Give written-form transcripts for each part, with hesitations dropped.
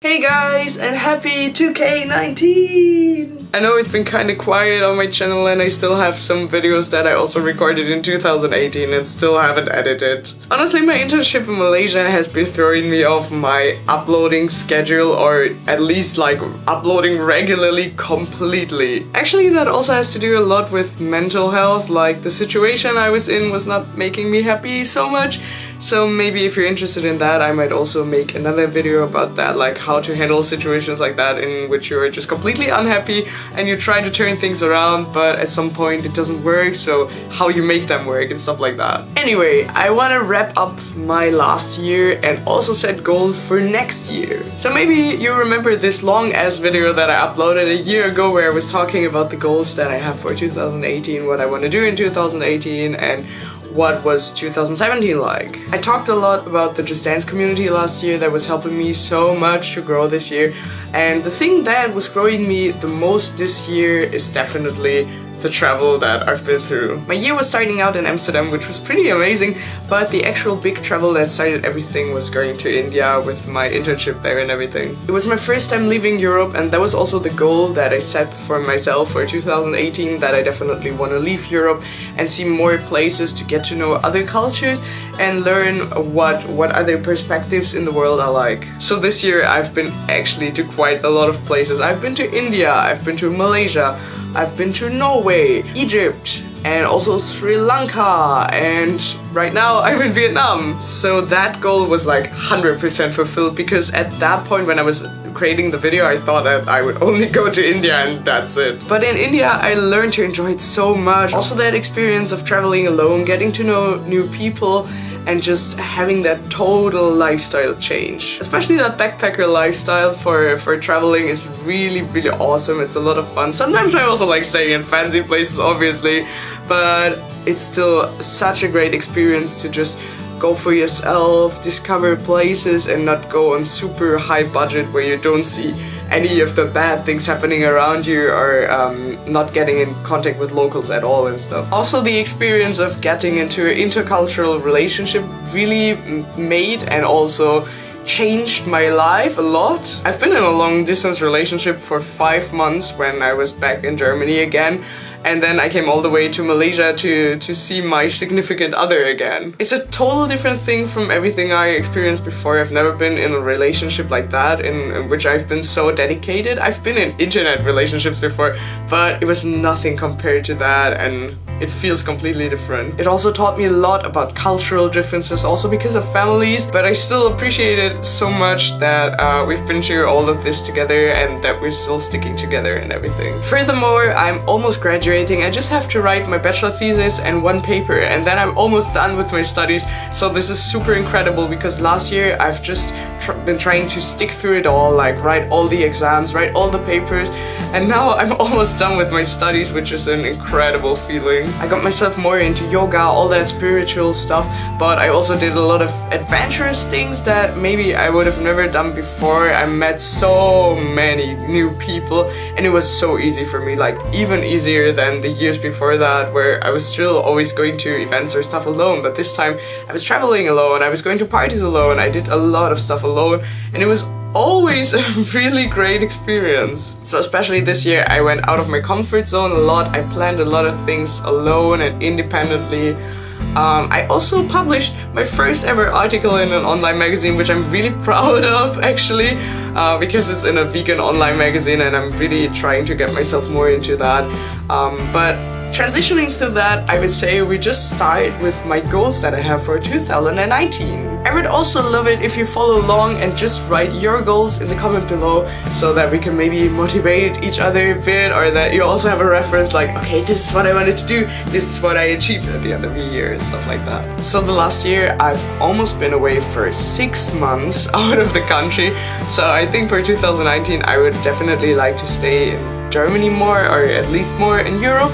Hey guys, and happy 2K19! I know it's been kinda quiet on my channel and I still have some videos that I also recorded in 2018 and still haven't edited. Honestly, my internship in Malaysia has been throwing me off my uploading schedule, or at least like uploading regularly completely. Actually, that also has to do a lot with mental health, like the situation I was in was not making me happy so much. So maybe if you're interested in that, I might also make another video about that, like how to handle situations like that in which you're just completely unhappy and you try to turn things around, but at some point it doesn't work, so how you make them work and stuff like that. Anyway, I want to wrap up my last year and also set goals for next year. So maybe you remember this long ass video that I uploaded a year ago where I was talking about the goals that I have for 2018, what I want to do in 2018, and what was 2017 like. I talked a lot about the Just Dance community last year that was helping me so much to grow this year, and the thing that was growing me the most this year is definitely the travel that I've been through. My year was starting out in Amsterdam, which was pretty amazing, but the actual big travel that started everything was going to India with my internship there and everything. It was my first time leaving Europe, and that was also the goal that I set for myself for 2018, that I definitely want to leave Europe and see more places to get to know other cultures and learn what other perspectives in the world are like. So this year I've been actually to quite a lot of places. I've been to India, I've been to Malaysia, I've been to Norway, Egypt, and also Sri Lanka, and right now I'm in Vietnam. So that goal was like 100% fulfilled, because at that point when I was creating the video I thought that I would only go to India and that's it. But in India I learned to enjoy it so much. Also that experience of traveling alone, getting to know new people, and just having that total lifestyle change. Especially that backpacker lifestyle for traveling is really awesome. It's a lot of fun. Sometimes I also like staying in fancy places, obviously, but it's still such a great experience to just go for yourself, discover places, and not go on super high budget where you don't see any of the bad things happening around you, or not getting in contact with locals at all and stuff. Also, the experience of getting into an intercultural relationship really made and also changed my life a lot. I've been in a long distance relationship for 5 months when I was back in Germany again. And then I came all the way to Malaysia to see my significant other again. It's a total different thing from everything I experienced before. I've never been in a relationship like that in which I've been so dedicated. I've been in internet relationships before, but it was nothing compared to that, and it feels completely different. It also taught me a lot about cultural differences, also because of families, but I still appreciate it so much that we've been through all of this together and that we're still sticking together and everything. Furthermore, I'm almost graduating. I just have to write my bachelor thesis and one paper, and then I'm almost done with my studies. So this is super incredible, because last year I've just been trying to stick through it all, like write all the exams, write all the papers, and now I'm almost done with my studies, which is an incredible feeling. I got myself more into yoga, all that spiritual stuff, but I also did a lot of adventurous things that maybe I would have never done before. I met so many new people, and it was so easy for me, like even easier than the years before that, where I was still always going to events or stuff alone, but this time I was traveling alone, I was going to parties alone, I did a lot of stuff alone, and it was always a really great experience. So especially this year I went out of my comfort zone a lot. I planned a lot of things alone and independently. I also published my first ever article in an online magazine, which I'm really proud of actually, because it's in a vegan online magazine and I'm really trying to get myself more into that. But transitioning through that, I would say we just start with my goals that I have for 2019. I would also love it if you follow along and just write your goals in the comment below, so that we can maybe motivate each other a bit, or that you also have a reference like, okay, this is what I wanted to do, this is what I achieved at the end of the year and stuff like that. So the last year I've almost been away for 6 months out of the country, so I think for 2019 I would definitely like to stay in Germany more, or at least more in Europe.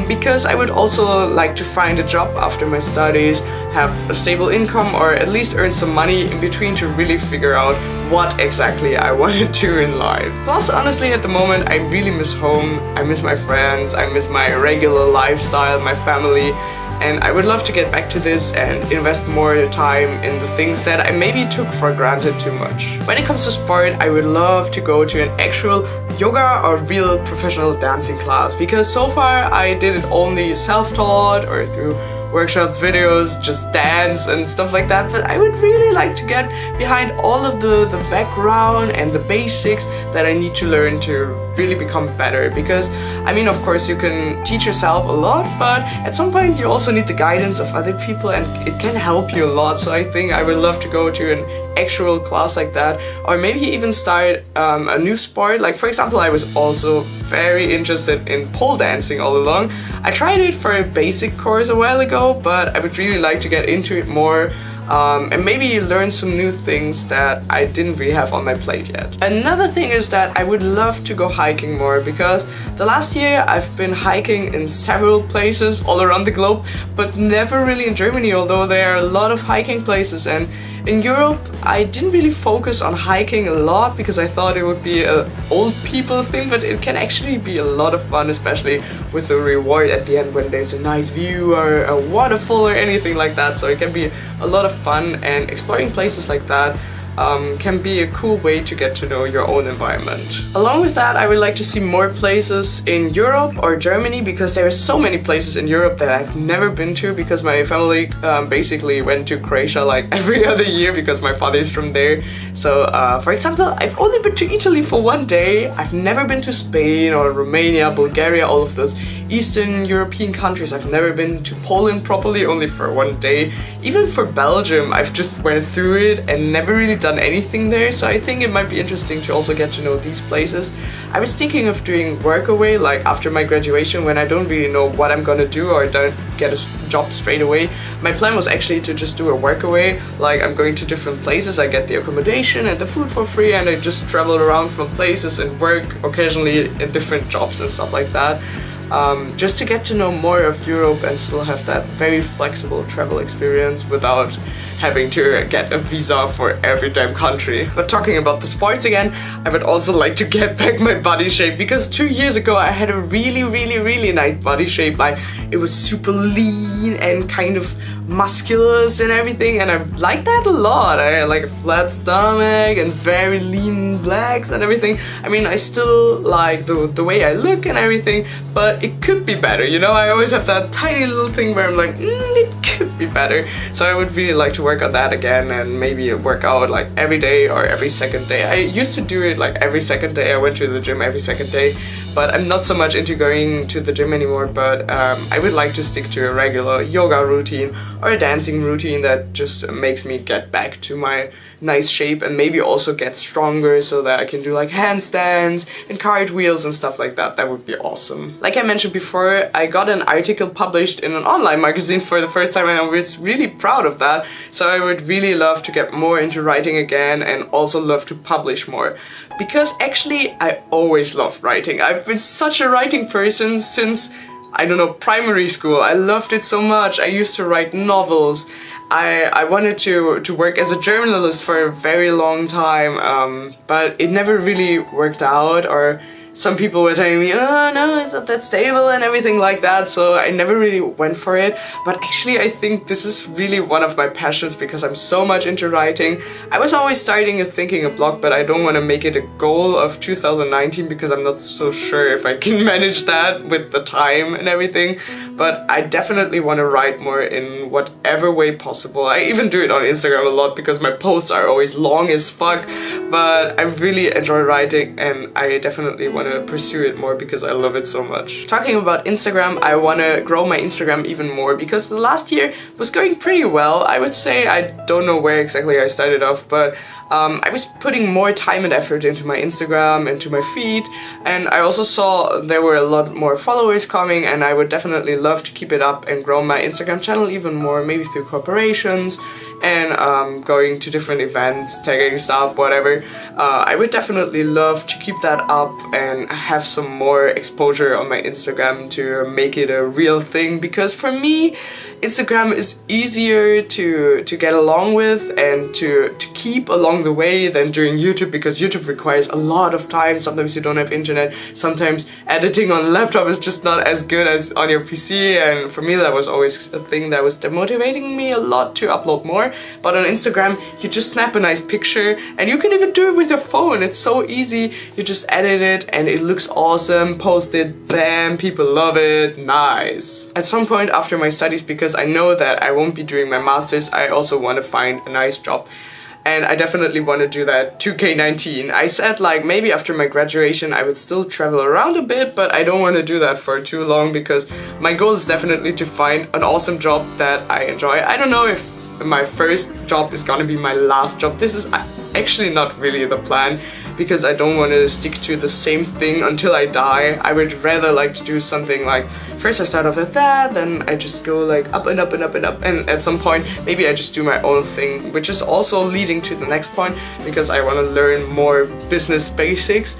Because I would also like to find a job after my studies, have a stable income, or at least earn some money in between to really figure out what exactly I want to do in life. Plus, honestly, at the moment, I really miss home, I miss my friends, I miss my regular lifestyle, my family, and I would love to get back to this and invest more time in the things that I maybe took for granted too much. When it comes to sport, I would love to go to an actual yoga or real professional dancing class, because so far I did it only self-taught or through workshops, videos, just dance and stuff like that. But I would really like to get behind all of the background and the basics that I need to learn to really become better. Because I mean, of course you can teach yourself a lot, but at some point you also need the guidance of other people, and it can help you a lot. So I think I would love to go to an actual class like that, or maybe even start a new sport. Like for example, I was also very interested in pole dancing all along. I tried it for a basic course a while ago, but I would really like to get into it more and maybe learn some new things that I didn't really have on my plate yet. Another thing is that I would love to go hiking more, because the last year I've been hiking in several places all around the globe, but never really in Germany, although there are a lot of hiking places. And in Europe, I didn't really focus on hiking a lot because I thought it would be an old people thing, but it can actually be a lot of fun, especially with the reward at the end when there's a nice view or a waterfall or anything like that. So it can be a lot of fun, and exploring places like that can be a cool way to get to know your own environment. Along with that, I would like to see more places in Europe or Germany, because there are so many places in Europe that I've never been to, because my family basically went to Croatia like every other year because my father is from there. So for example, I've only been to Italy for one day. I've never been to Spain or Romania, Bulgaria, all of those Eastern European countries. I've never been to Poland properly, only for one day. Even for Belgium, I've just went through it and never really done anything there. So I think it might be interesting to also get to know these places. I was thinking of doing workaway, like after my graduation, when I don't really know what I'm gonna do or don't get a job straight away. My plan was actually to just do a workaway, like I'm going to different places, I get the accommodation and the food for free, and I just travel around from places and work occasionally in different jobs and stuff like that. Just to get to know more of Europe and still have that very flexible travel experience without having to get a visa for every damn country. But talking about the sports again, I would also like to get back my body shape, because 2 years ago I had a really nice body shape. Like, it was super lean and kind of musculous and everything, and I like that a lot. I had like a flat stomach and very lean legs and everything. I mean, I still like the way I look and everything, but it could be better, you know? I always have that tiny little thing where I'm like, it could be better. So I would really like to work on that again, and maybe work out like every day or every second day. I used to do it like every second day. I went to the gym every second day, but I'm not so much into going to the gym anymore. But I would like to stick to a regular yoga routine or a dancing routine that just makes me get back to my nice shape, and maybe also get stronger so that I can do like handstands and cartwheels and stuff like that. That would be awesome. Like I mentioned before, I got an article published in an online magazine for the first time, and I was really proud of that. So I would really love to get more into writing again, and also love to publish more. Because actually, I always loved writing. I've been such a writing person since, I don't know, primary school. I loved it so much. I used to write novels. I wanted to work as a journalist for a very long time, but it never really worked out, or some people were telling me, oh no, it's not that stable and everything like that, so I never really went for it. But actually I think this is really one of my passions, because I'm so much into writing. I was always thinking a blog, but I don't want to make it a goal of 2019, because I'm not so sure if I can manage that with the time and everything. But I definitely want to write more in whatever way possible. I even do it on Instagram a lot, because my posts are always long as fuck, but I really enjoy writing, and I definitely want to pursue it more because I love it so much. Talking about Instagram, I want to grow my Instagram even more, because the last year was going pretty well, I would say. I don't know where exactly I started off, but I was putting more time and effort into my Instagram, into my feed, and I also saw there were a lot more followers coming, and I would definitely love to keep it up and grow my Instagram channel even more, maybe through collaborations and going to different events, tagging stuff, whatever. I would definitely love to keep that up and have some more exposure on my Instagram to make it a real thing, because for me Instagram is easier to get along with and to keep along the way than doing YouTube, because YouTube requires a lot of time. Sometimes you don't have internet, sometimes editing on a laptop is just not as good as on your PC, and for me that was always a thing that was demotivating me a lot to upload more. But on Instagram you just snap a nice picture, and you can even do it with your phone. It's so easy. You just edit it and it looks awesome, post it, bam, people love it, nice. At some point after my studies, because I know that I won't be doing my masters, I also want to find a nice job. And I definitely want to do that 2K19. I said like maybe after my graduation I would still travel around a bit, but I don't want to do that for too long, because my goal is definitely to find an awesome job that I enjoy. I don't know if my first job is gonna be my last job. This is actually not really the plan, because I don't want to stick to the same thing until I die. I would rather like to do something like, first I start off with that, then I just go like up and up and up and up, and at some point maybe I just do my own thing, which is also leading to the next point, because I want to learn more business basics.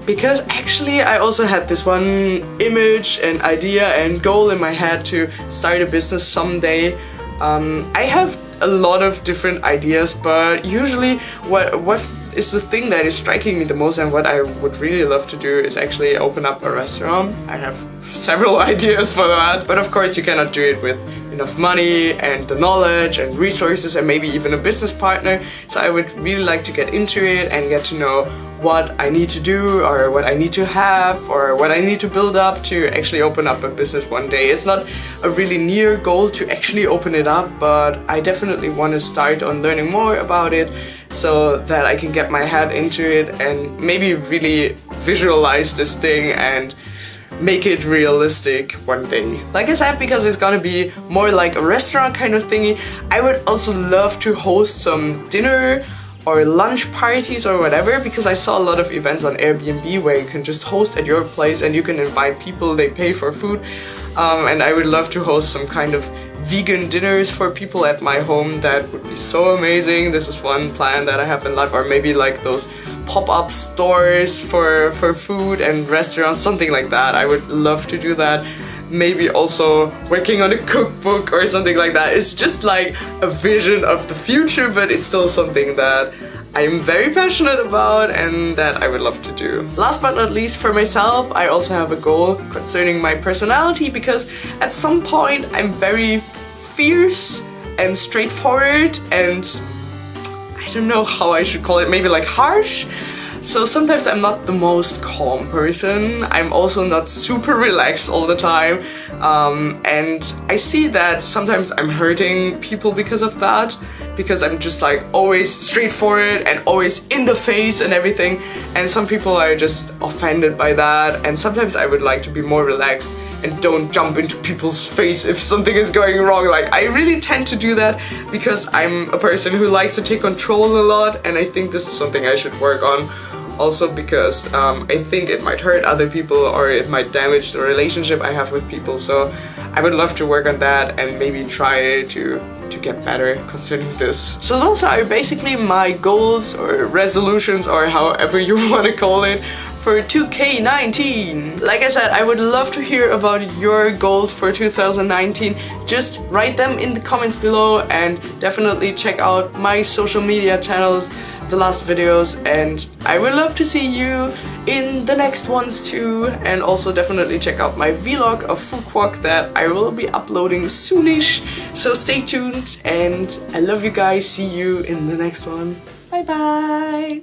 Because actually I also had this one image and idea and goal in my head to start a business someday. I have a lot of different ideas, but usually what is the thing that is striking me the most, and what I would really love to do, is actually open up a restaurant. I have several ideas for that, but of course you cannot do it with enough money and the knowledge and resources and maybe even a business partner. So I would really like to get into it and get to know what I need to do, or what I need to have, or what I need to build up to actually open up a business one day. It's not a really near goal to actually open it up, but I definitely want to start on learning more about it, so that I can get my head into it and maybe really visualize this thing and make it realistic one day. Like I said, because it's gonna be more like a restaurant kind of thingy, I would also love to host some dinner or lunch parties or whatever, because I saw a lot of events on Airbnb where you can just host at your place and you can invite people, they pay for food, and I would love to host some kind of vegan dinners for people at my home. That would be so amazing. This is one plan that I have in life. Or maybe like those pop-up stores for food and restaurants, something like that. I would love to do that. Maybe also working on a cookbook or something like that. It's just like a vision of the future, but it's still something that I'm very passionate about and that I would love to do. Last but not least, for myself, I also have a goal concerning my personality, because at some point I'm very fierce and straightforward, and I don't know how I should call it, maybe like harsh. So sometimes I'm not the most calm person. I'm also not super relaxed all the time. And I see that sometimes I'm hurting people because of that, because I'm just like always straightforward and always in the face and everything. And some people are just offended by that. And sometimes I would like to be more relaxed and don't jump into people's face if something is going wrong. Like, I really tend to do that because I'm a person who likes to take control a lot, and I think this is something I should work on. Also because I think it might hurt other people, or it might damage the relationship I have with people. So I would love to work on that and maybe try to get better concerning this. So those are basically my goals or resolutions, or however you want to call it, for 2K19. Like I said, I would love to hear about your goals for 2019. Just write them in the comments below, and definitely check out my social media channels, the last videos, and I would love to see you in the next ones too. And also definitely check out my vlog of food walk that I will be uploading soonish. So stay tuned, and I love you guys. See you in the next one. Bye bye.